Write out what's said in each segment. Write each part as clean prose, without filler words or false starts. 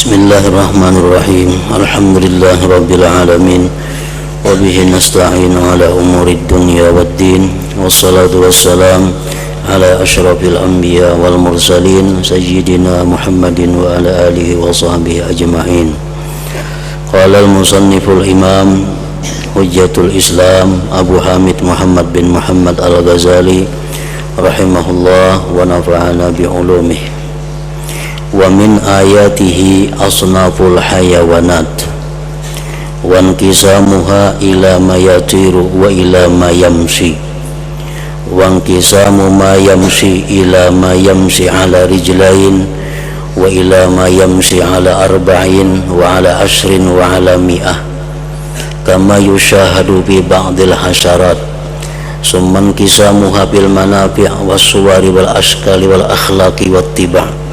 Bismillahirrahmanirrahim. Alhamdulillahirabbil alamin. Wa bihi nasta'inu ala umuri dunya waddin. Wassalatu wassalam ala asyrafil anbiya wal mursalin sayyidina Muhammadin wa ala alihi wa sahbihi ajma'in. Qala al-musanniful imam Hujjatul Islam Abu Hamid Muhammad bin Muhammad Al-Ghazali rahimahullah wa nafa'ana bi ulumihi. Wa min ayatihi asnaful hayawanat wa inqisamuha ila ma yatiru wa ila ma yamshi wa inqisamu ma yamshi ila ma yamshi ala rijlain wa ila ma yamshi ala arba'in wa ala ashrin wa ala mi'ah kama yushahadu bi ba'dil hasyarat summa inqisamuha bil manafi' was suwari wal ashkali wal akhlaqi wat tiba'.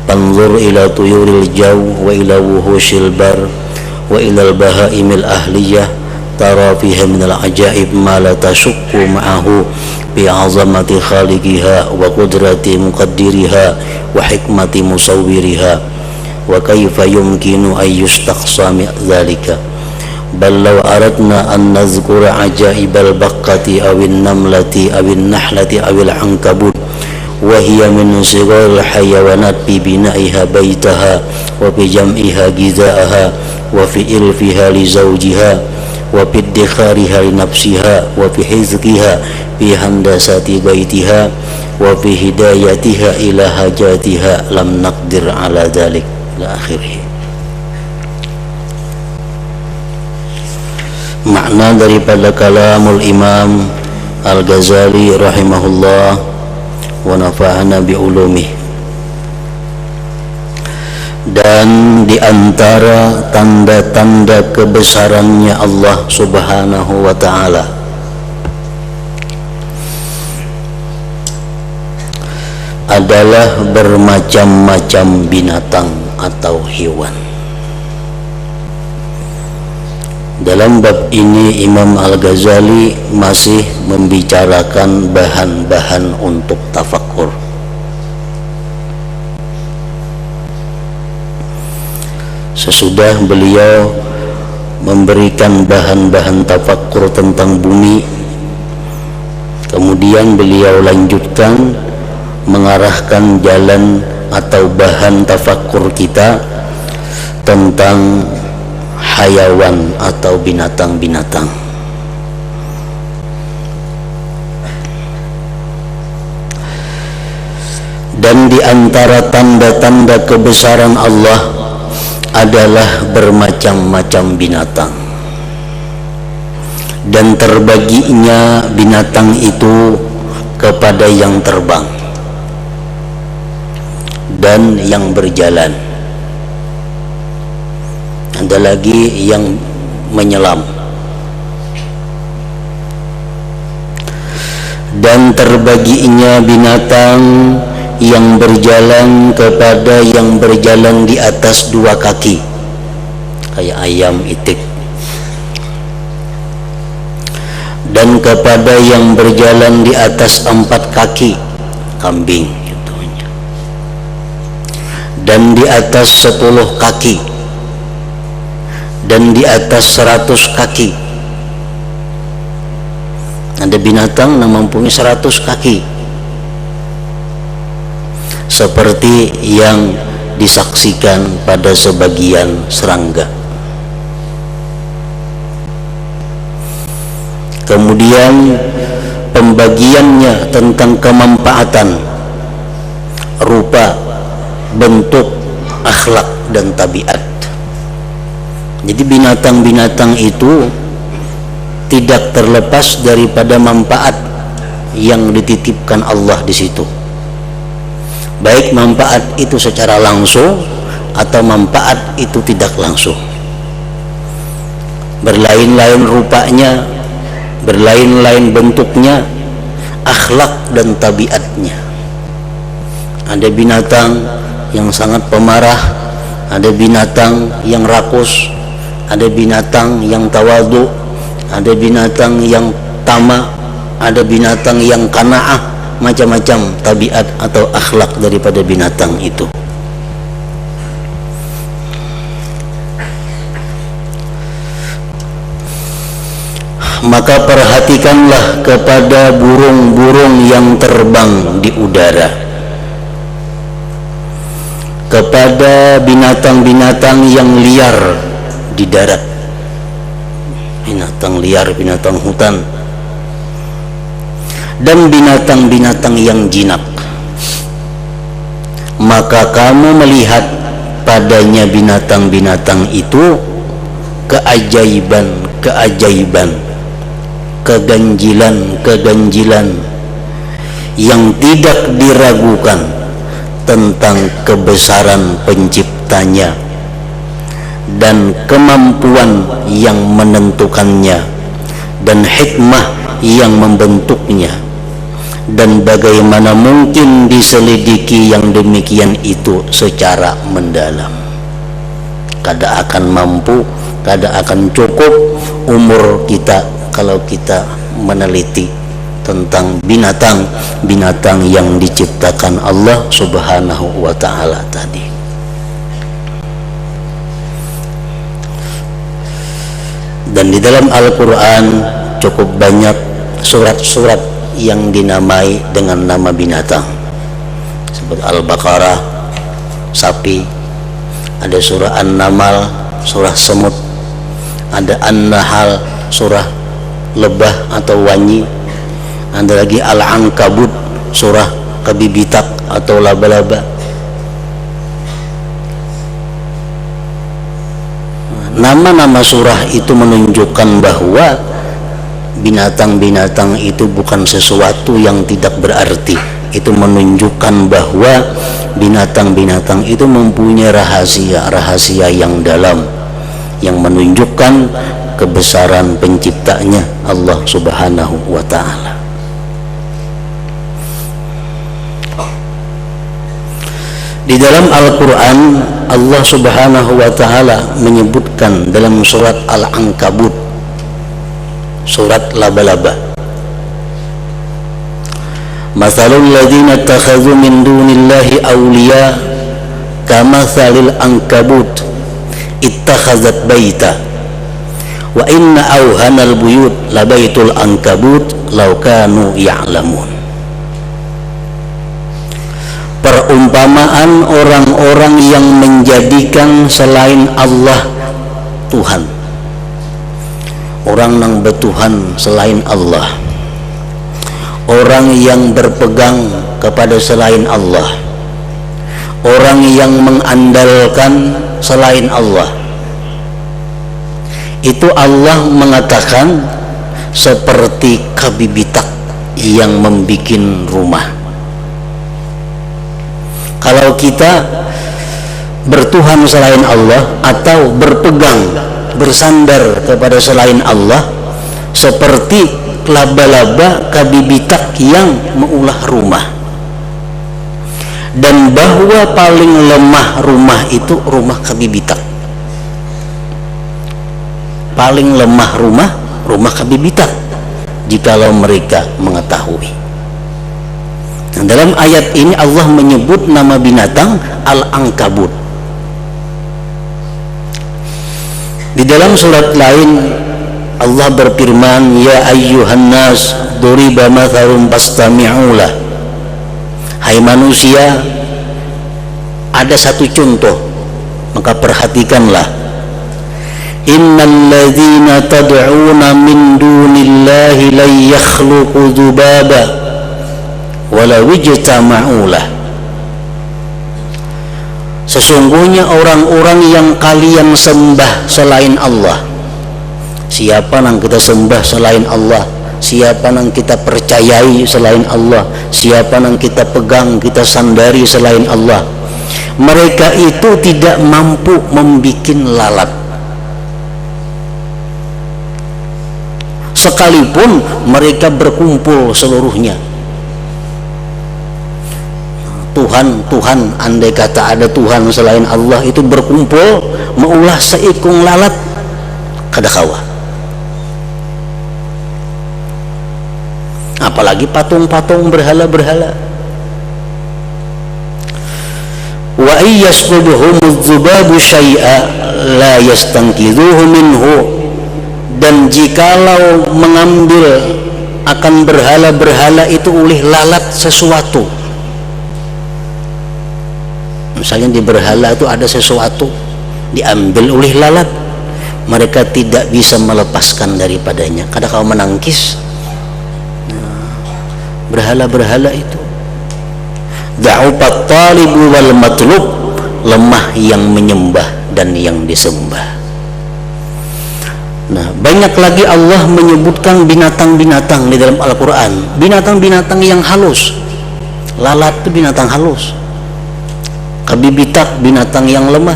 Anzur ila tuyuril jaw wa ila wuhushil bar wa ila al-bahaimil ahliyah tara fiha minal ajaib ma la tashukku ma'ahu bi azamati khaliqiha wa qudrati muqaddiriha wa hikmati musawwiriha wa kayfa yumkinu an yustaqsa min dhalika bal law aradna an nazkura ajaibal baqqati awin namlati awin nahlati awil ankabut وهي من صغار الحيوانات ببنائها بيتها وبجمعها غذاءها وفي إلفها لزوجها وفي ادخارها لنفسها وفي حفظها في هندسة بيتها وفي هدايتها إلى حاجاتها لم نقدر على ذلك إلى آخره. Makna daripada kalamul Imam Al-Ghazali rahimahullah wa nafa'ana bi ulumih. Dan di antara tanda-tanda kebesarannya Allah Subhanahu wa ta'ala adalah bermacam-macam binatang atau hewan. Dalam bab ini Imam Al-Ghazali masih membicarakan bahan-bahan untuk tafakkur. Sesudah beliau memberikan bahan-bahan tafakkur tentang bumi, kemudian beliau lanjutkan mengarahkan jalan atau bahan tafakkur kita tentang hayawan atau binatang-binatang. Dan di antara tanda-tanda kebesaran Allah adalah bermacam-macam binatang. Dan terbaginya binatang itu kepada yang terbang dan yang berjalan. Ada lagi yang menyelam. Dan terbaginya binatang yang berjalan kepada yang berjalan di atas dua kaki, kayak ayam itik. Dan kepada yang berjalan di atas 4 kaki, kambing contohnya. Dan di atas 10 kaki, dan di atas 100 kaki. Ada binatang yang mempunyai 100 kaki, seperti yang disaksikan pada sebagian serangga. Kemudian pembagiannya tentang kemanfaatan, rupa, bentuk, akhlak, dan tabiat. Jadi binatang-binatang itu tidak terlepas daripada manfaat yang dititipkan Allah di situ. Baik manfaat itu secara langsung atau manfaat itu tidak langsung. Berlain-lain rupanya, berlain-lain bentuknya, akhlak dan tabiatnya. Ada binatang yang sangat pemarah, ada binatang yang rakus, ada binatang yang tawadu, ada binatang yang tamak, ada binatang yang qanaah, macam-macam tabiat atau akhlak daripada binatang itu. maka perhatikanlah kepada burung-burung yang terbang di udara, kepada binatang-binatang yang liar di darat, binatang liar, binatang hutan, dan binatang-binatang yang jinak. Maka kamu melihat padanya binatang-binatang itu keajaiban-keajaiban, keganjilan-keganjilan yang tidak diragukan tentang kebesaran penciptanya dan kemampuan yang menentukannya dan hikmah yang membentuknya, dan bagaimana mungkin diselidiki yang demikian itu secara mendalam. Kada akan mampu, kada akan cukup umur kita kalau kita meneliti tentang binatang-binatang yang diciptakan Allah Subhanahu wa ta'ala tadi. Dan di dalam Al-Quran cukup banyak surat-surat yang dinamai dengan nama binatang, seperti Al-Baqarah sapi, ada surah An-Namal surah semut, ada An-Nahl surah lebah atau wanyi, ada lagi Al-Ankabut surah kabibitak atau laba-laba. Nama-nama surah itu menunjukkan bahwa binatang-binatang itu bukan sesuatu yang tidak berarti. Itu menunjukkan bahwa binatang-binatang itu mempunyai rahasia-rahasia yang dalam, yang menunjukkan kebesaran penciptanya Allah Subhanahu wa ta'ala. Di dalam Al-Quran Allah Subhanahu wa ta'ala menyebutkan dalam surat Al-Ankabut, surat laba-laba, Mathalul ladzina takhadhu min dunillahi awliya kamathalil ankabut ittakhazat baita wa inna awhanal buyut labaitul ankabut law kanu ya'lamun. Perumpamaan orang-orang yang menjadikan selain Allah Tuhan, orang yang bertuhan selain Allah, orang yang berpegang kepada selain Allah, orang yang mengandalkan selain Allah. Itu Allah mengatakan seperti kabibitak yang membikin rumah. Kalau kita bertuhan selain Allah atau berpegang, bersandar kepada selain Allah, seperti laba-laba kabibitak yang mengulah rumah. Dan bahwa paling lemah rumah itu rumah kabibitak. Paling lemah rumah kabibitak, jikalau mereka mengetahui. Nah, dalam ayat ini Allah menyebut nama binatang Al-Ankabut. Di dalam surat lain Allah berfirman, ya ayyuhan nas duriba mathalun fastami'u lah. Hai manusia, ada satu contoh, maka perhatikanlah. Innal ladzina tad'una min dunillahi la yakhluqu dzubaba wala wijtama'u lah. Sesungguhnya orang-orang yang kalian sembah selain Allah, siapa yang kita sembah selain Allah, siapa yang kita percayai selain Allah, siapa yang kita pegang, kita sandari selain Allah, mereka itu tidak mampu membikin lalat. Sekalipun mereka berkumpul seluruhnya, Tuhan, andai kata ada Tuhan selain Allah itu berkumpul mengulah seikung lalat kada kawa. Apalagi patung-patung berhala-berhala. Wa iyyaslubuhum adz-dzubabu syai'a la yastanqidhuhu minhu. Dan jikalau mengambil akan berhala-berhala itu oleh lalat sesuatu, misalnya di berhala itu ada sesuatu diambil oleh lalat, mereka tidak bisa melepaskan daripadanya. Kadang kau menangkis berhala-berhala itu. Da'ufat talibu wal matlub, lemah yang menyembah dan yang disembah. Nah, banyak lagi Allah menyebutkan binatang-binatang di dalam Al-Quran, binatang-binatang yang halus. Lalat itu binatang halus, kabibitak binatang yang lemah.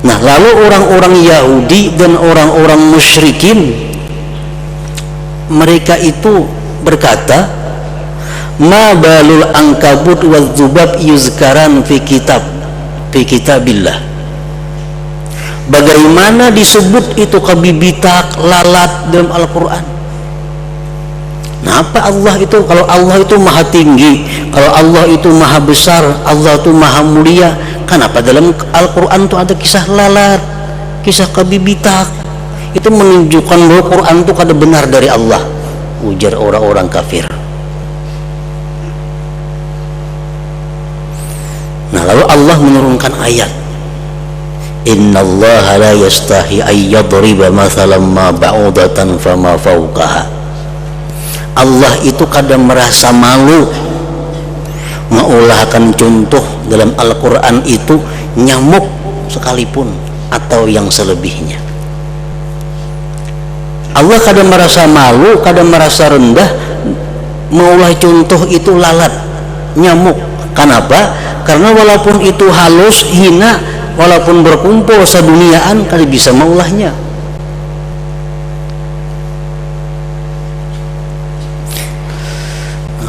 Nah, lalu orang-orang Yahudi dan orang-orang musyrikin, mereka itu berkata, ma balul ankabut wal dzubab yuzkaran fi kitabillah. Bagaimana disebut itu kabibitak, lalat dalam Al-Quran? Nah, apa Allah itu? Kalau Allah itu maha tinggi, kalau Allah itu maha besar, Allah itu maha mulia, kenapa dalam Al-Quran itu ada kisah lalat, kisah kabibitak? Itu menunjukkan bahwa Quran itu kada benar dari Allah, ujar orang-orang kafir. Nah, lalu Allah menurunkan ayat, innallaha la yastahi ay yadriba mathalan ma ba'udatan fama fawqaha. Allah itu kadang merasa malu mengulahkan contoh dalam Al-Quran itu nyamuk sekalipun atau yang selebihnya. Allah kadang merasa malu, kadang merasa rendah mengulah contoh itu lalat, nyamuk. Kenapa? Karena walaupun itu halus, hina, walaupun berkumpul seduniaan, kali bisa maulahnya.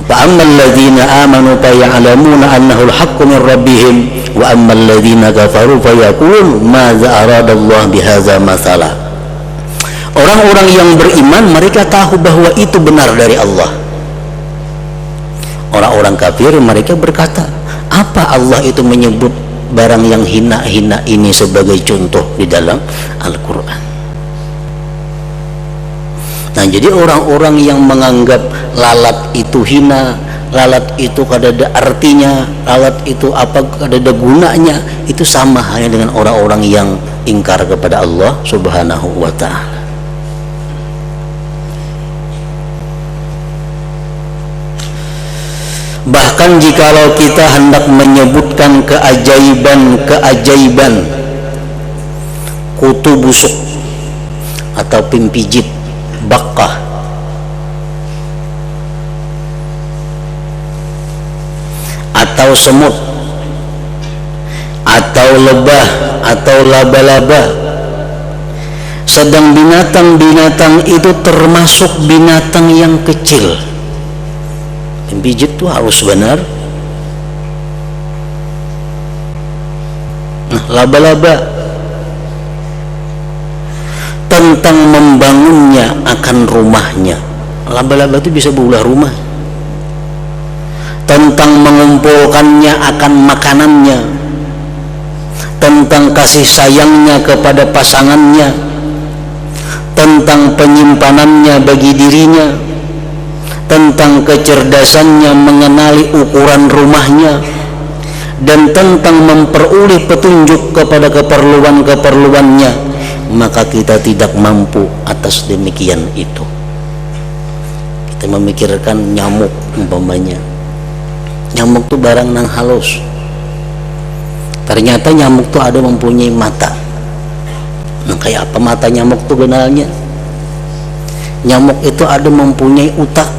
Fa ammal ladzina amanu fa ya'lamuna annahu al-haqqu min rabbihim wa ammal ladzina kafaru fa yaqulun madza aradallahu bihadza mathala. Orang-orang yang beriman mereka tahu bahwa itu benar dari Allah. Orang-orang kafir mereka berkata, apa Allah itu menyebut barang yang hina-hina ini sebagai contoh di dalam Al-Quran? Nah, jadi orang-orang yang menganggap lalat itu hina, lalat itu kada ada artinya, lalat itu apa kada ada gunanya, itu sama halnya dengan orang-orang yang ingkar kepada Allah Subhanahu wa ta'ala. Bahkan jikalau kita hendak menyebutkan keajaiban kutu busuk atau pimpijit, bakah, atau semut, atau lebah, atau laba-laba, sedang binatang-binatang itu termasuk binatang yang kecil. Pimpijit itu harus benar. Nah, laba-laba, tentang membangunnya akan rumahnya. Laba-laba itu bisa berulah rumah. Tentang mengumpulkannya akan makanannya, tentang kasih sayangnya kepada pasangannya, tentang penyimpanannya bagi dirinya, tentang kecerdasannya mengenali ukuran rumahnya, dan tentang memperoleh petunjuk kepada keperluan-keperluannya, maka kita tidak mampu atas demikian itu. Kita memikirkan nyamuk umpamanya. Nyamuk itu barang nang halus. Ternyata nyamuk itu ada mempunyai mata. Nah, kayak apa mata nyamuk itu benarnya? Nyamuk itu ada mempunyai utak.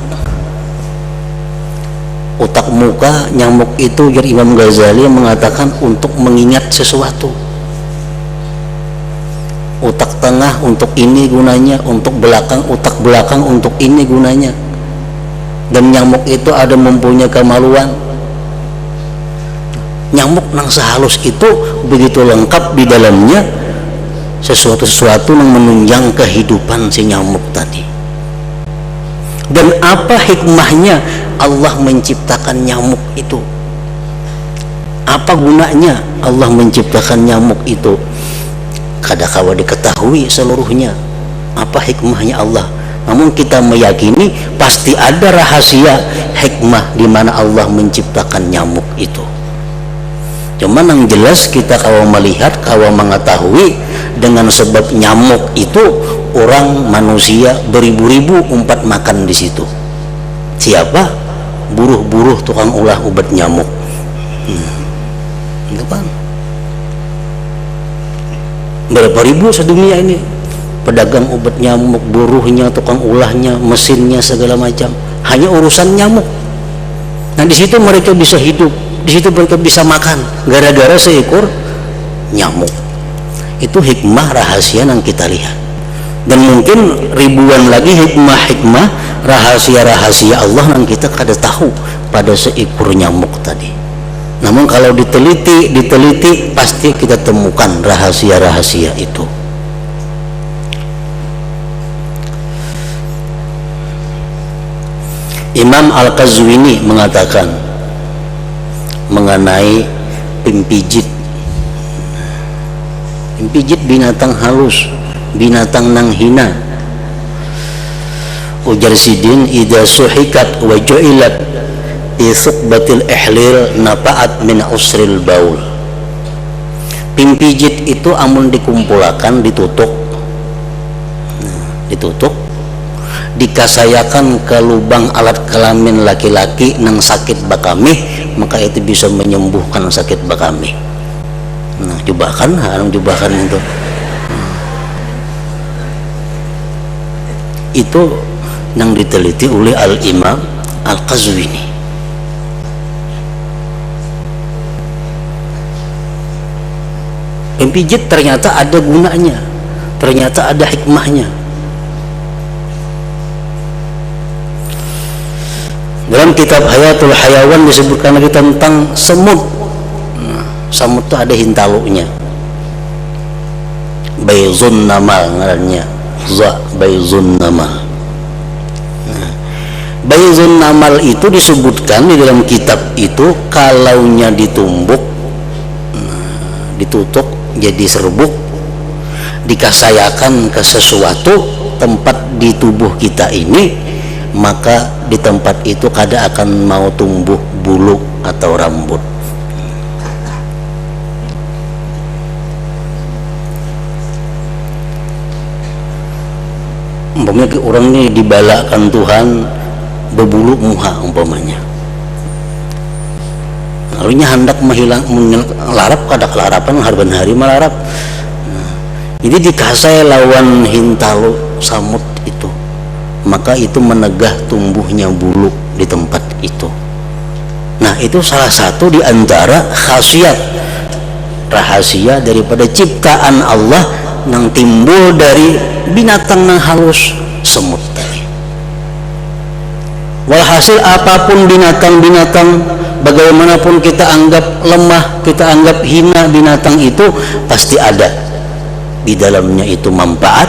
Otak muka nyamuk itu, Imam Ghazali mengatakan untuk mengingat sesuatu. Otak tengah untuk ini gunanya, untuk belakang, otak belakang untuk ini gunanya. Dan nyamuk itu ada mempunyai kemaluan. Nyamuk nang sehalus itu begitu lengkap di dalamnya sesuatu-sesuatu yang menunjang kehidupan si nyamuk tadi. Dan apa hikmahnya Allah menciptakan nyamuk itu? Apa gunanya Allah menciptakan nyamuk itu? kadang diketahui seluruhnya apa hikmahnya Allah. Namun kita meyakini pasti ada rahasia hikmah di mana Allah menciptakan nyamuk itu. Cuman yang jelas kita kalau melihat, kalau mengetahui dengan sebab nyamuk itu orang manusia beribu-ribu umpat makan di situ. Siapa? Buruh-buruh tukang ulah obat nyamuk. Itu kan berapa ribu sedunia ini pedagang obat nyamuk, buruhnya, tukang ulahnya, mesinnya, segala macam, hanya urusan nyamuk. Nah di situ mereka bisa hidup, di situ mereka bisa makan gara-gara seekor nyamuk. Itu hikmah rahasia yang kita lihat, dan mungkin ribuan lagi hikmah-hikmah rahasia-rahasia Allah yang kita kada tahu pada seekor nyamuk tadi. Namun kalau diteliti pasti kita temukan rahasia-rahasia itu. Imam Al-Qazwini mengatakan mengenai pimpijit binatang halus, binatang nang hina. Ujar sidin idza suhikat wa ju'ilat fi suqbatil ihlil nafa'at min usril baul. Pimpijit itu amun dikumpulakan, ditutuk dikasayakan ke lubang alat kelamin laki-laki nang sakit bakamih, maka itu bisa menyembuhkan sakit bakamih. Nah, jubakan itu yang diteliti oleh Al-Imam Al-Qazwini. Pimpijit ternyata ada gunanya, ternyata ada hikmahnya. Dalam kitab Hayatul Hayawan disebutkan lagi tentang semut. Semut itu ada hintalunya, bayzun namal ngarannya, bayzun namal. Bayzun namal itu disebutkan di dalam kitab itu, kalaunya ditumbuk, ditutuk jadi serbuk, dikasayakan ke sesuatu tempat di tubuh kita ini, maka di tempat itu kada akan mau tumbuh bulu atau rambut. Umpamanya orang ini dibalakan Tuhan berbulu muha umpamanya, lalunya hendak menghilang larap, kada kelarapan harban hari melarap. Jadi dikasai lawan hintalu samut itu, maka itu menegah tumbuhnya bulu di tempat itu. Nah itu salah satu di antara khasiat rahasia daripada ciptaan Allah yang timbul dari binatang yang halus, semut tadi. Walhasil apapun binatang-binatang, bagaimanapun kita anggap lemah, kita anggap hina binatang itu, pasti ada di dalamnya itu manfaat,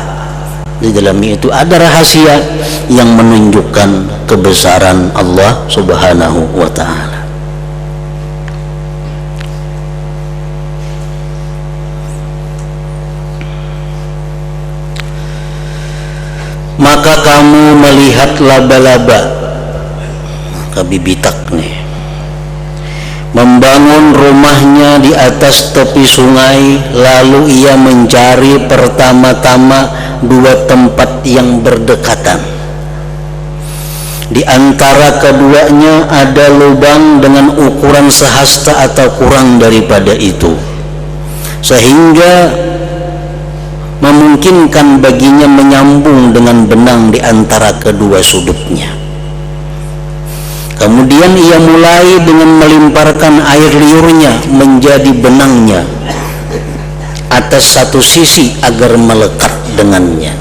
di dalamnya itu ada rahasia yang menunjukkan kebesaran Allah Subhanahu wa ta'ala. Maka kamu melihat laba-laba, maka bibitak nih, membangun rumahnya di atas tepi sungai, lalu ia mencari pertama-tama dua tempat yang berdekatan. Di antara keduanya ada lubang dengan ukuran sehasta atau kurang daripada itu, sehingga memungkinkan baginya menyambung dengan benang di antara kedua sudutnya. Kemudian ia mulai dengan melimparkan air liurnya menjadi benangnya atas satu sisi agar melekat dengannya.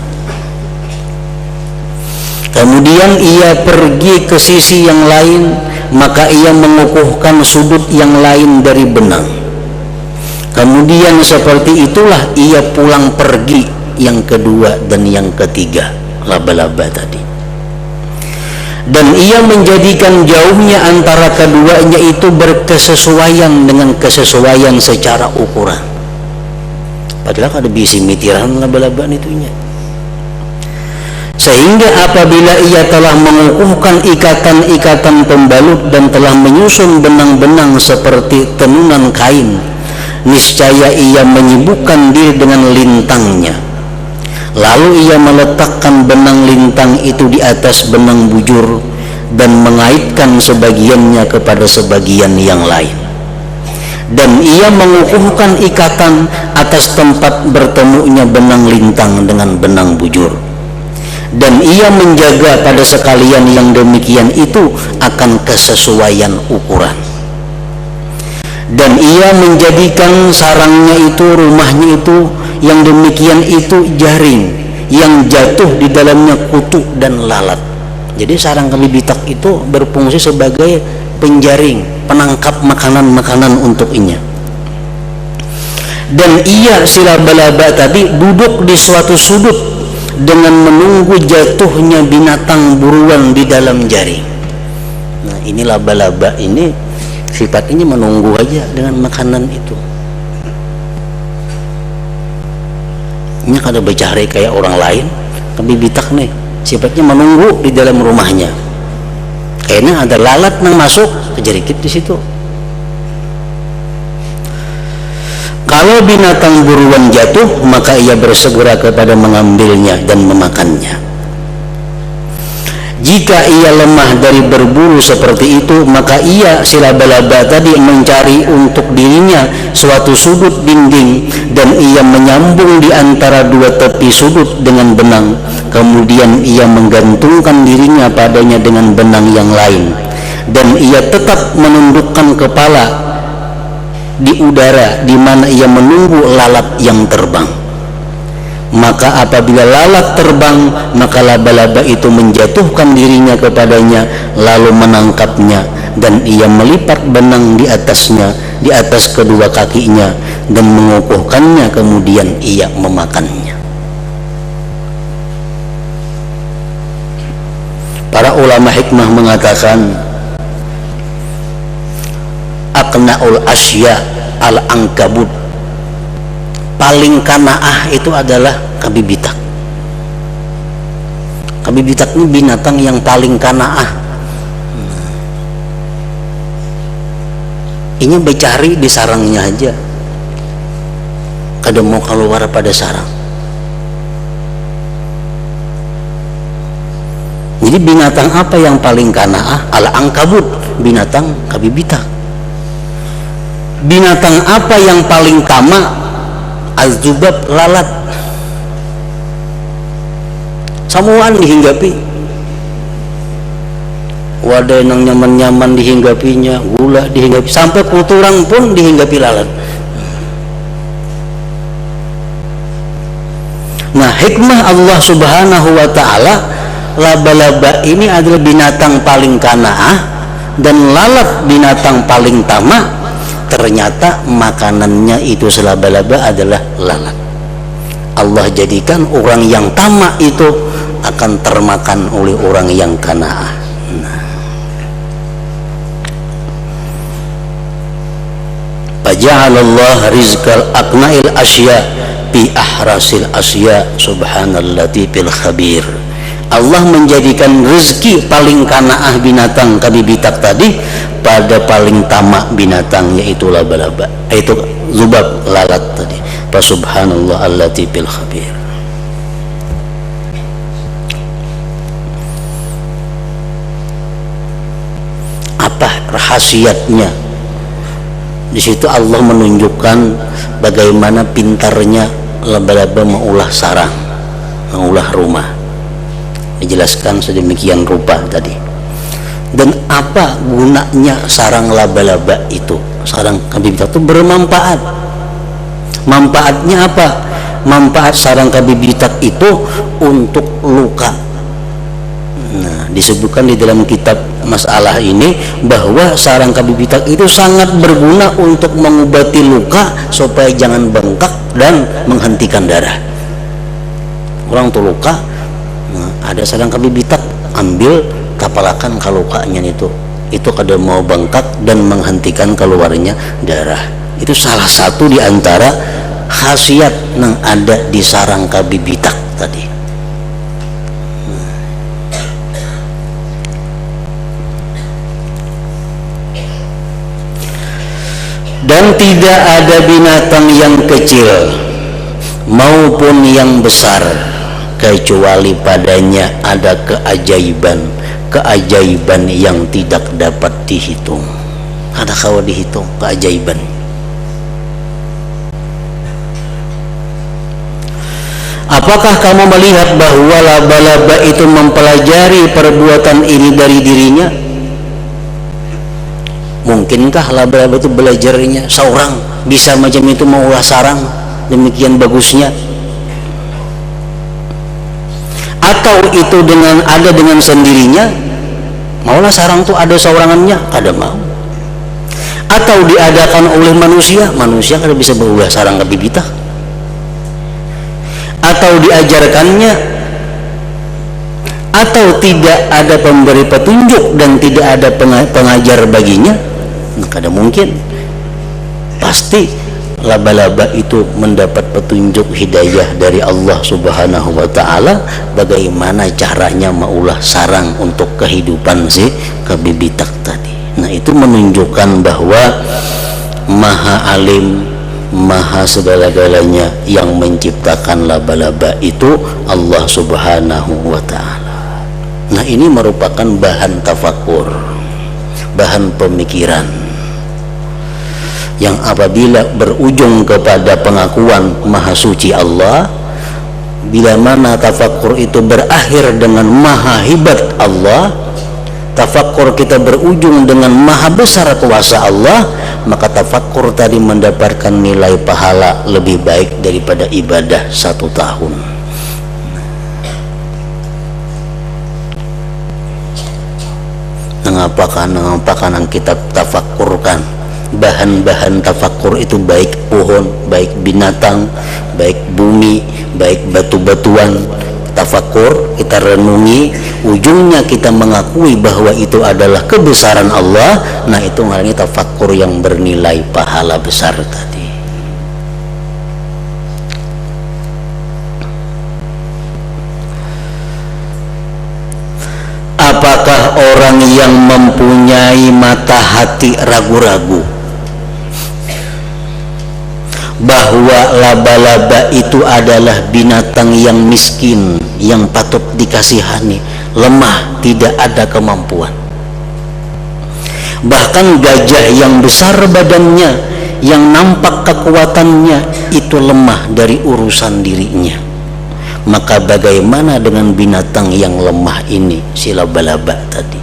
Kemudian ia pergi ke sisi yang lain, maka ia mengukuhkan sudut yang lain dari benang. Kemudian seperti itulah ia pulang pergi yang kedua dan yang ketiga, laba-laba tadi. Dan ia menjadikan jauhnya antara keduanya itu berkesesuaian dengan kesesuaian secara ukuran. padahal ada bisi mitiran laba-laba itunya. Sehingga apabila ia telah mengukuhkan ikatan-ikatan pembalut dan telah menyusun benang-benang seperti tenunan kain, niscaya ia menyibukkan diri dengan lintangnya. Lalu ia meletakkan benang lintang itu di atas benang bujur dan mengaitkan sebagiannya kepada sebagian yang lain. Dan ia mengukuhkan ikatan atas tempat bertemunya benang lintang dengan benang bujur. Dan ia menjaga pada sekalian yang demikian itu akan kesesuaian ukuran. Dan ia menjadikan sarangnya itu, rumahnya itu, yang demikian itu jaring yang jatuh di dalamnya kutu dan lalat. Jadi sarang kabibitak itu berfungsi sebagai penjaring, penangkap makanan-makanan untuk inya. Dan ia, si laba-laba tadi, duduk di suatu sudut dengan menunggu jatuhnya binatang buruan di dalam jaring. Nah, ini laba-laba ini sifatnya menunggu aja dengan makanan itu. Ini kada bercari kayak orang lain, kabibitak nih sifatnya menunggu di dalam rumahnya. Kayaknya ada lalat yang masuk, kejerikit di situ. Kalau binatang buruan jatuh, maka ia bersegera kepada mengambilnya dan memakannya. Jika ia lemah dari berburu seperti itu, maka ia, si laba-laba tadi, mencari untuk dirinya suatu sudut dinding dan ia menyambung di antara dua tepi sudut dengan benang. Kemudian ia menggantungkan dirinya padanya dengan benang yang lain, dan ia tetap menundukkan kepala di udara di mana ia menunggu lalat yang terbang. Maka apabila lalat terbang, maka laba-laba itu menjatuhkan dirinya kepadanya lalu menangkapnya, dan ia melipat benang di atasnya, di atas kedua kakinya, dan mengukuhkannya, kemudian ia memakannya. Para ulama hikmah mengatakan, aqnaul asya al-ankabut, paling kanaah itu adalah kabibitak. Kabibitak ini binatang yang paling kanaah. Ini bercari di sarangnya aja, kada mau keluar pada sarang. Jadi binatang apa yang paling kanaah? Al-ankabut, binatang kabibitak. Binatang apa yang paling tamak? Az-zubab, lalat. Samuan dihinggapi, wadah yang nyaman-nyaman dihinggapinya, gula dihinggapi, sampai kuturang pun dihinggapi lalat. Nah, hikmah Allah subhanahu wa ta'ala, laba-laba ini adalah binatang paling kanaah dan lalat binatang paling tamak. Ternyata makanannya itu selaba-laba adalah lalat. Allah jadikan orang yang tamak itu akan termakan oleh orang yang kanaah. Nah, faja'alallah rizqal aqnail asya bi ahrasil asya subhanallatifil khabir. Allah menjadikan rezeki paling kanaah binatang kabibitak tadi pada paling tamak binatang, yaitu laba-laba, yaitu zubab, lalat tadi. Fa subhanallah al-latifil khabir. Apa rahasiatnya? Di situ Allah menunjukkan bagaimana pintarnya laba-laba mengolah sarang, mengolah rumah. Dijelaskan sedemikian rupa tadi. Dan apa gunanya sarang laba-laba itu? Sarang kabibitak itu bermanfaat. Manfaatnya apa? Manfaat sarang kabibitak itu untuk luka. Nah, disebutkan di dalam kitab masalah ini bahwa sarang kabibitak itu sangat berguna untuk mengobati luka supaya jangan bengkak dan menghentikan darah. Orang tuh luka, nah, ada sarang kabibitak, ambil kapalakan kalukanya itu kada mau bengkak dan menghentikan keluarnya darah. Itu salah satu di antara khasiat yang ada di sarang kabibitak tadi. Dan tidak ada binatang yang kecil maupun yang besar kecuali padanya ada keajaiban yang tidak dapat dihitung. Ada kalau dihitung keajaiban. Apakah kamu melihat bahwa laba-laba itu mempelajari perbuatan ini dari dirinya? Mungkinkah laba-laba itu belajarnya seorang bisa macam itu mengolah sarang demikian bagusnya? Atau itu ada dengan sendirinya? Maulah sarang itu ada seorangannya? Ada mau. Atau diadakan oleh manusia kada bisa mengolah sarang kabibitak? Atau diajarkannya? Atau tidak ada pemberi petunjuk dan tidak ada pengajar baginya? Kada mungkin. Pasti laba-laba itu mendapat petunjuk hidayah dari Allah Subhanahu wa ta'ala bagaimana caranya maulah sarang untuk kehidupan si kabibitak tadi. Nah, itu menunjukkan bahwa Maha Alim, Maha segala-galanya, yang menciptakan laba-laba itu Allah Subhanahu wa ta'ala. Nah, ini merupakan bahan tafakur, bahan pemikiran yang apabila berujung kepada pengakuan Maha Suci Allah, bila mana tafakur itu berakhir dengan Maha Hebat Allah, tafakur kita berujung dengan Maha Besar kuasa Allah, maka tafakur tadi mendapatkan nilai pahala lebih baik daripada ibadah 1 tahun. Mengapakan yang kita tafakurkan, bahan-bahan tafakur itu baik pohon, baik binatang, baik bumi, baik batu-batuan. Tafakur kita renungi, ujungnya kita mengakui bahwa itu adalah kebesaran Allah. Nah, itu namanya tafakur yang bernilai pahala besar tadi. Apakah orang yang mempunyai mata hati ragu-ragu bahwa laba-laba itu adalah binatang yang miskin, yang patut dikasihani, lemah, tidak ada kemampuan? Bahkan gajah yang besar badannya, yang nampak kekuatannya, itu lemah dari urusan dirinya. Maka bagaimana dengan binatang yang lemah ini, si laba-laba tadi?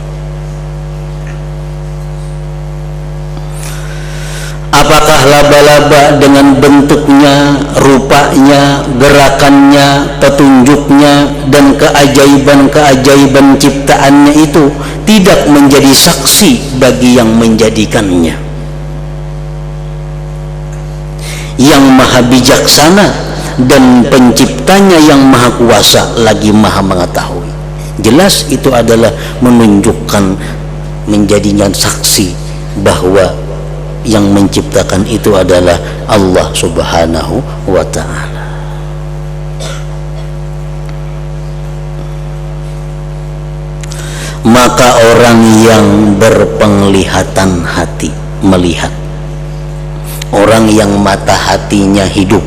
Apakah laba-laba dengan bentuknya, rupanya, gerakannya, petunjuknya, dan keajaiban-keajaiban ciptaannya itu tidak menjadi saksi bagi yang menjadikannya? Yang maha bijaksana dan penciptanya yang maha kuasa lagi maha mengetahui. Jelas itu adalah menunjukkan, menjadinya saksi bahwa yang menciptakan itu adalah Allah Subhanahu wa ta'ala. Maka orang yang berpenglihatan hati melihat, orang yang mata hatinya hidup,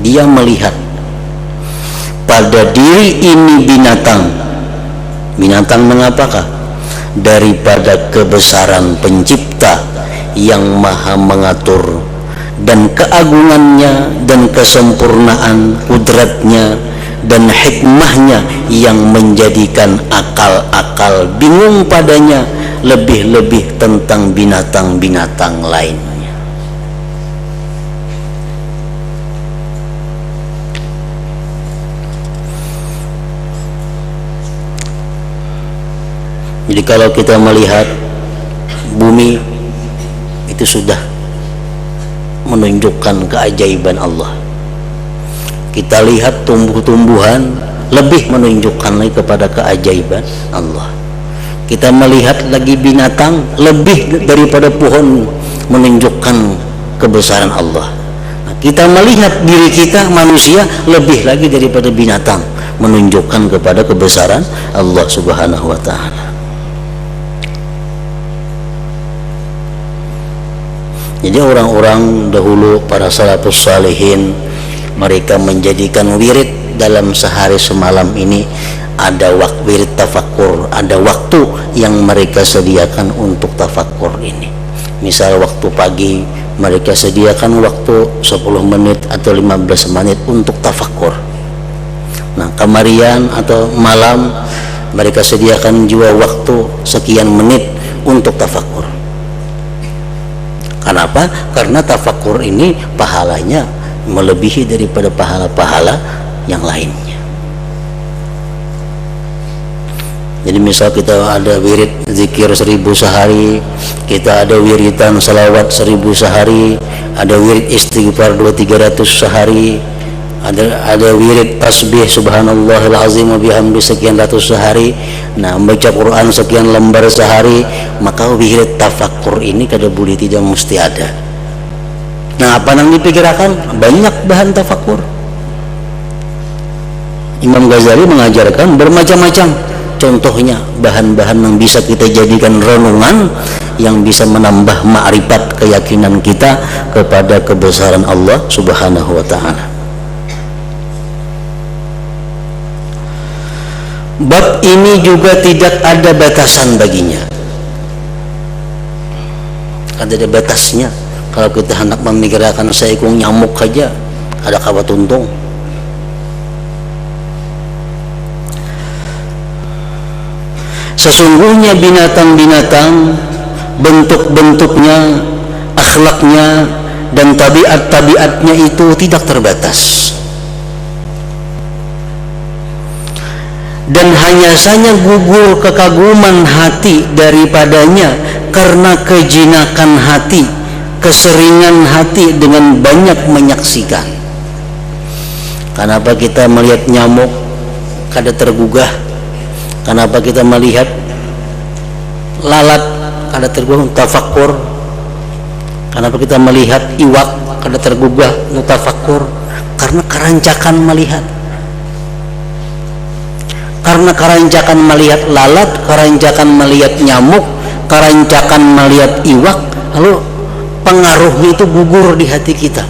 dia melihat pada diri ini binatang mengapakah? Daripada kebesaran pencipta yang maha mengatur, dan keagungannya dan kesempurnaan kudratnya dan hikmahnya yang menjadikan akal-akal bingung padanya, lebih-lebih tentang binatang-binatang lainnya. Jadi kalau kita melihat bumi itu sudah menunjukkan keajaiban Allah. Kita lihat tumbuh-tumbuhan, lebih menunjukkan lagi kepada keajaiban Allah. Kita melihat lagi binatang, lebih daripada pohon menunjukkan kebesaran Allah. Nah, Kita melihat diri kita manusia lebih lagi daripada binatang, menunjukkan kepada kebesaran Allah Subhanahu wa taala. Jadi orang-orang dahulu, para salafus salihin, mereka menjadikan wirid dalam sehari semalam ini ada waktu wirid tafakkur, ada waktu yang mereka sediakan untuk tafakkur ini. Misal waktu pagi mereka sediakan waktu 10 menit atau 15 menit untuk tafakkur. Nah, kemarian atau malam mereka sediakan juga waktu sekian menit untuk tafakkur. Kenapa? Karena tafakkur ini pahalanya melebihi daripada pahala-pahala yang lainnya. Jadi misal kita ada wirid zikir 1000 sehari, kita ada wiridan salawat 1000 sehari, ada wirid istighfar 200-300 sehari, ada wirid tasbih subhanallahil azim wa bihamdi sekian ratus sehari, nah membaca Quran sekian lembar sehari, maka wirid tafakkur ini kada boleh tidak mesti ada. Nah, apa yang dipikirkan? Banyak bahan tafakkur. Imam Ghazali mengajarkan bermacam-macam. Contohnya bahan-bahan yang bisa kita jadikan renungan, yang bisa menambah ma'rifat keyakinan kita kepada kebesaran Allah Subhanahu wa taala. Bab ini juga tidak ada batasan baginya. Ada batasnya. Kalau kita hendak memikirkan seekor nyamuk saja, ada kawa tuntung. Sesungguhnya binatang-binatang, bentuk-bentuknya, akhlaknya, dan tabiat-tabiatnya itu tidak terbatas. Dan hanya saja gugur kekaguman hati daripadanya karena kejinakan hati, keseringan hati dengan banyak menyaksikan. Kenapa kita melihat nyamuk kada tergugah? Kenapa kita melihat lalat kada tergugah tafakkur? Kenapa kita melihat iwak kada tergugah tafakkur? Karena kerancakan melihat. Karena kerancakan melihat lalat, kerancakan melihat nyamuk, kerancakan melihat iwak, lalu pengaruhnya itu gugur di hati kita,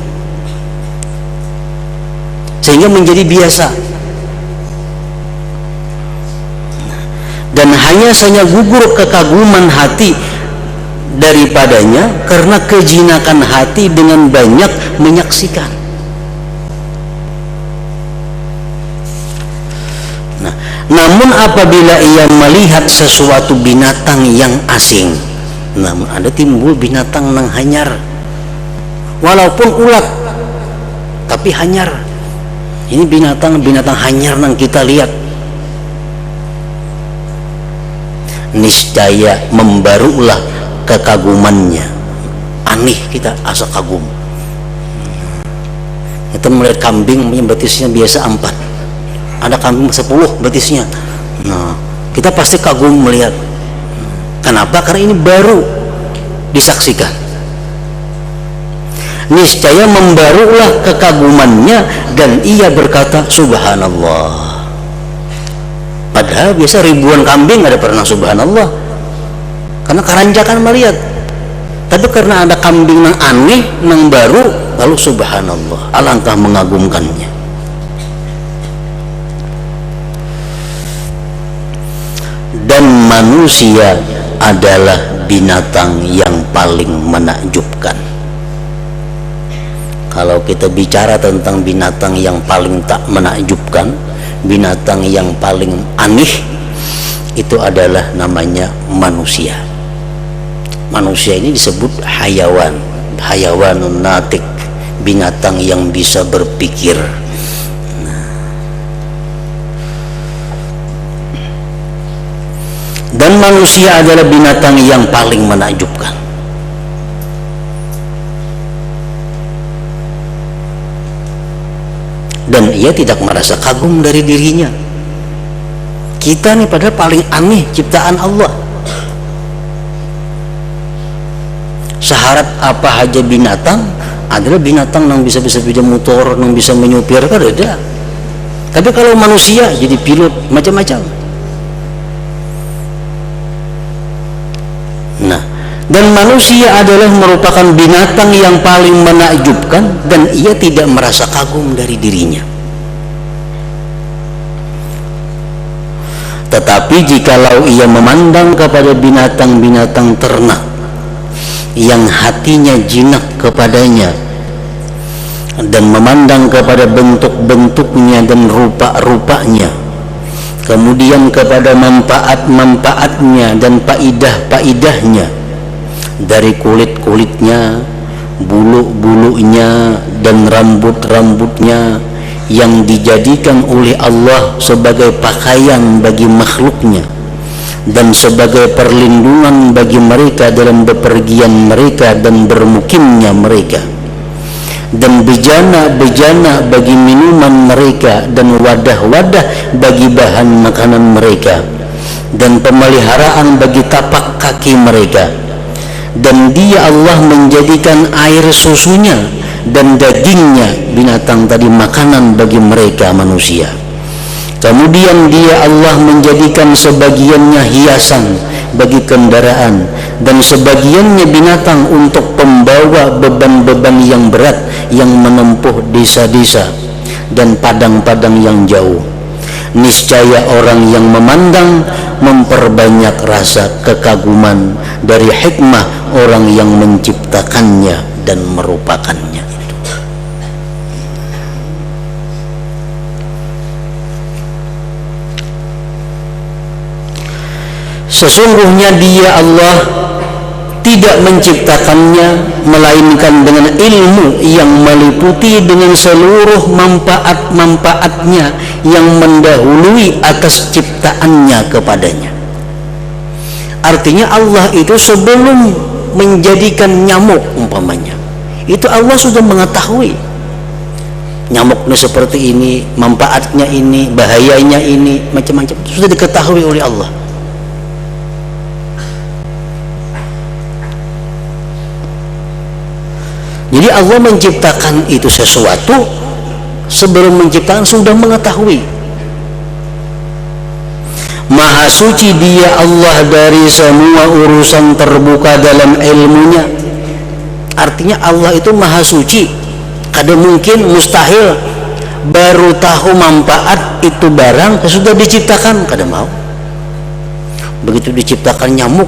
sehingga menjadi biasa. Dan hanya saja gugur kekaguman hati daripadanya karena kejinakan hati dengan banyak menyaksikan. Nah, namun apabila ia melihat sesuatu binatang yang asing, namun ada timbul binatang nang hanyar, walaupun ulat tapi hanyar. Ini binatang hanyar nang kita lihat, niscaya membarulah kekagumannya. Aneh, kita asa kagum. Kita melihat kambing punya betisnya biasa 4, ada kambing 10 betisnya. Nah, kita pasti kagum melihat. Kenapa? Karena ini baru disaksikan. Niscaya membarulah kekagumannya dan ia berkata subhanallah. Padahal biasa ribuan kambing ada pernah subhanallah, karena kerancakan melihat. Tapi karena ada kambing yang aneh, yang baru, lalu subhanallah, alangkah mengagumkannya. Dan manusia adalah binatang yang paling menakjubkan. Kalau kita bicara tentang binatang yang paling tak menakjubkan, binatang yang paling aneh, itu adalah namanya manusia. Manusia ini disebut hayawan, hayawanun natik, binatang yang bisa berpikir. Dan manusia adalah binatang yang paling menakjubkan. Dan ia tidak merasa kagum dari dirinya. Kita nih padahal paling aneh ciptaan Allah. Seharap apa aja binatang adalah binatang yang bisa sepeda motor, yang bisa menyupir, kan ada. Tapi kalau manusia jadi pilot macam-macam. Nah, dan manusia adalah merupakan binatang yang paling menakjubkan dan ia tidak merasa kagum dari dirinya. Tetapi jikalau ia memandang kepada binatang-binatang ternak yang hatinya jinak kepadanya dan memandang kepada bentuk-bentuknya dan rupa-rupanya, kemudian kepada manfaat-manfaatnya dan faidah-faidahnya, dari kulit-kulitnya, bulu-bulunya dan rambut-rambutnya yang dijadikan oleh Allah sebagai pakaian bagi makhluknya dan sebagai perlindungan bagi mereka dalam bepergian mereka dan bermukimnya mereka, dan bejana-bejana bagi minuman mereka dan wadah-wadah bagi bahan makanan mereka, dan pemeliharaan bagi tapak kaki mereka. Dan dia Allah menjadikan air susunya dan dagingnya binatang tadi makanan bagi mereka manusia. Kemudian dia Allah menjadikan sebagiannya hiasan bagi kendaraan dan sebagiannya binatang untuk pembawa beban-beban yang berat yang menempuh desa-desa dan padang-padang yang jauh. Niscaya orang yang memandang memperbanyak rasa kekaguman dari hikmah orang yang menciptakannya dan merupakannya. Sesungguhnya dia Allah tidak menciptakannya melainkan dengan ilmu yang meliputi dengan seluruh manfaat-manfaatnya yang mendahului atas ciptaannya kepadanya. Artinya Allah itu sebelum menjadikan nyamuk umpamanya, itu Allah sudah mengetahui nyamuknya seperti ini, manfaatnya ini, bahayanya ini, macam-macam sudah diketahui oleh Allah. Jadi Allah menciptakan itu sesuatu sebelum menciptakan sudah mengetahui. Maha suci dia Allah dari semua urusan terbuka dalam ilmunya. Artinya Allah itu maha suci. Kada mungkin, mustahil baru tahu manfaat itu barang sudah diciptakan, kada mau. Begitu diciptakan nyamuk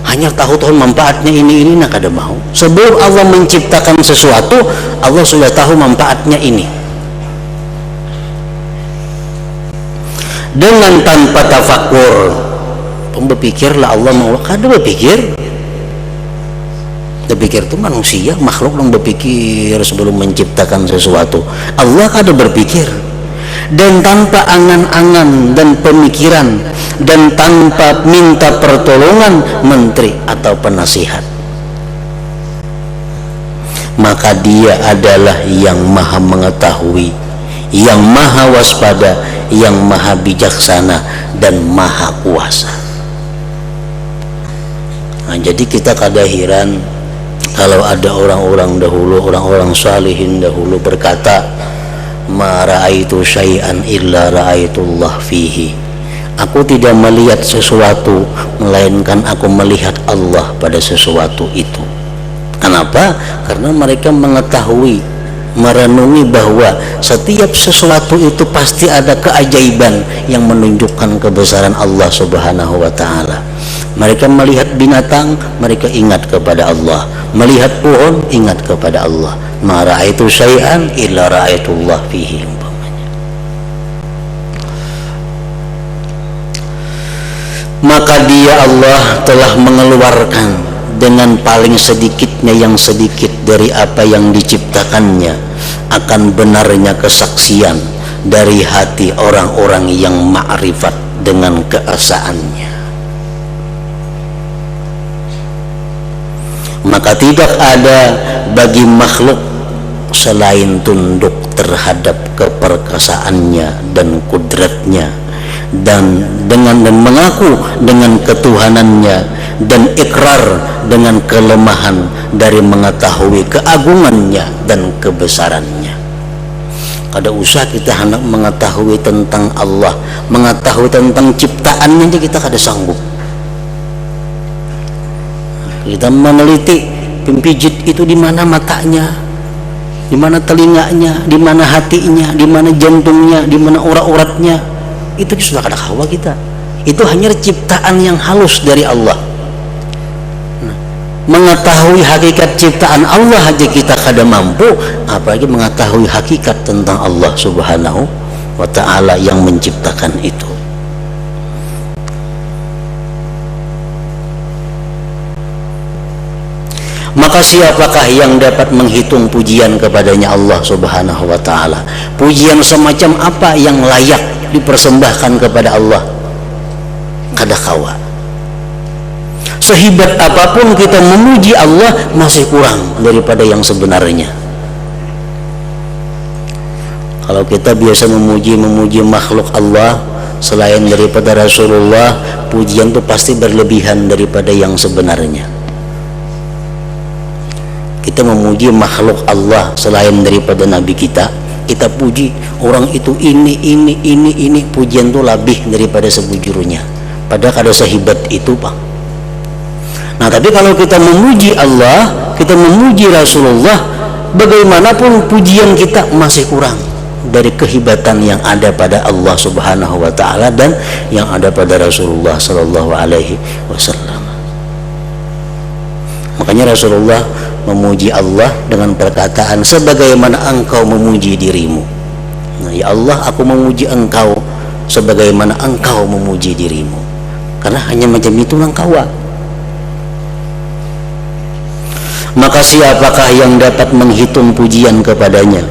hanya tahu manfaatnya ini nak kada mau. Sebelum Allah menciptakan sesuatu, Allah sudah tahu manfaatnya ini. Dengan tanpa tafakur, berpikirlah Allah mau, kada berpikir. Berpikir itu manusia, makhluk yang berpikir sebelum menciptakan sesuatu. Allah kada berpikir. Dan tanpa angan-angan dan pemikiran, dan tanpa minta pertolongan menteri atau penasihat, maka dia adalah yang maha mengetahui, yang maha waspada, yang maha bijaksana dan maha kuasa. Nah, jadi kita kada heran kalau ada orang-orang dahulu, orang-orang salihin dahulu berkata, ma ra'aitu syai'an illa ra'aitullah fihi. Aku tidak melihat sesuatu melainkan aku melihat Allah pada sesuatu itu. Kenapa? Karena mereka mengetahui, merenungi bahwa setiap sesuatu itu pasti ada keajaiban yang menunjukkan kebesaran Allah Subhanahu wa taala. Mereka melihat binatang, mereka ingat kepada Allah. Melihat pohon, ingat kepada Allah. Ma ra'aitu syai'an illa ra'aitullah fihi. Maka dia Allah telah mengeluarkan dengan paling sedikitnya yang sedikit dari apa yang diciptakannya akan benarnya kesaksian dari hati orang-orang yang ma'rifat dengan keesaannya. Maka tidak ada bagi makhluk selain tunduk terhadap keperkasaannya dan kudratnya dan mengaku dengan ketuhanannya dan ikrar dengan kelemahan dari mengetahui keagungannya dan kebesarannya. Kada usah kita hendak mengetahui tentang Allah, mengetahui tentang ciptaannya aja kita kada sanggup. Kita meneliti pimpijit itu di mana matanya, di mana telinganya, di mana hatinya, di mana jantungnya, di mana urat-uratnya. Itu sudah kada hawa kita. Itu hanya ciptaan yang halus dari Allah. Mengetahui hakikat ciptaan Allah aja kita kada mampu, apalagi mengetahui hakikat tentang Allah Subhanahu wa ta'ala yang menciptakan itu. Maka siapakah yang dapat menghitung pujian kepadanya Allah Subhanahu wa ta'ala? Pujian semacam apa yang layak dipersembahkan kepada Allah? Kada kawa. Sehebat apapun kita memuji Allah, masih kurang daripada yang sebenarnya. Kalau kita biasa memuji makhluk Allah selain daripada Rasulullah, pujian itu pasti berlebihan daripada yang sebenarnya. Kita memuji makhluk Allah selain daripada Nabi kita puji orang itu ini, pujian itu lebih daripada sebujurnya. Padahal kada sehebat itu, Pak. Nah, tapi kalau kita memuji Allah, kita memuji Rasulullah, bagaimanapun pujian kita masih kurang dari kehebatan yang ada pada Allah Subhanahu wa ta'ala dan yang ada pada Rasulullah sallallahu alaihi wasallam. Makanya Rasulullah memuji Allah dengan perkataan, sebagaimana engkau memuji dirimu. Nah, ya Allah, aku memuji engkau sebagaimana engkau memuji dirimu. Karena hanya macam itu engkau. Maka siapakah yang dapat menghitung pujian kepadanya?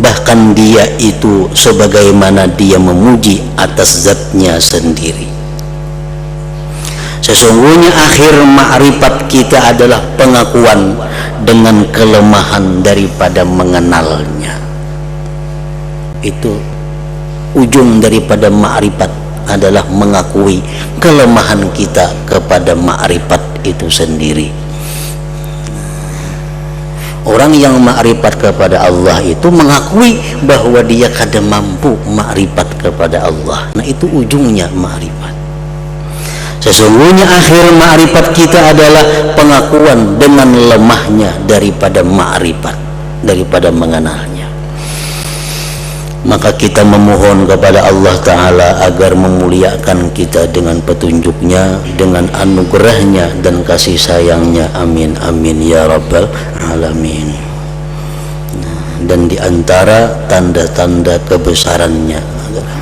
Bahkan dia itu sebagaimana dia memuji atas zatnya sendiri. Sesungguhnya akhir ma'rifat kita adalah pengakuan dengan kelemahan daripada mengenalnya. Itu ujung daripada ma'rifat, adalah mengakui kelemahan kita kepada ma'rifat itu sendiri. Orang yang ma'rifat kepada Allah itu mengakui bahwa dia kada mampu ma'rifat kepada Allah. Nah, itu ujungnya ma'rifat. Sesungguhnya akhir ma'rifat kita adalah pengakuan dengan lemahnya daripada ma'rifat, daripada mengenalnya. Maka kita memohon kepada Allah Ta'ala agar memuliakan kita dengan petunjuknya, dengan anugerahnya dan kasih sayangnya. Amin amin ya rabbal alamin. Dan diantara tanda-tanda kebesarannya adalah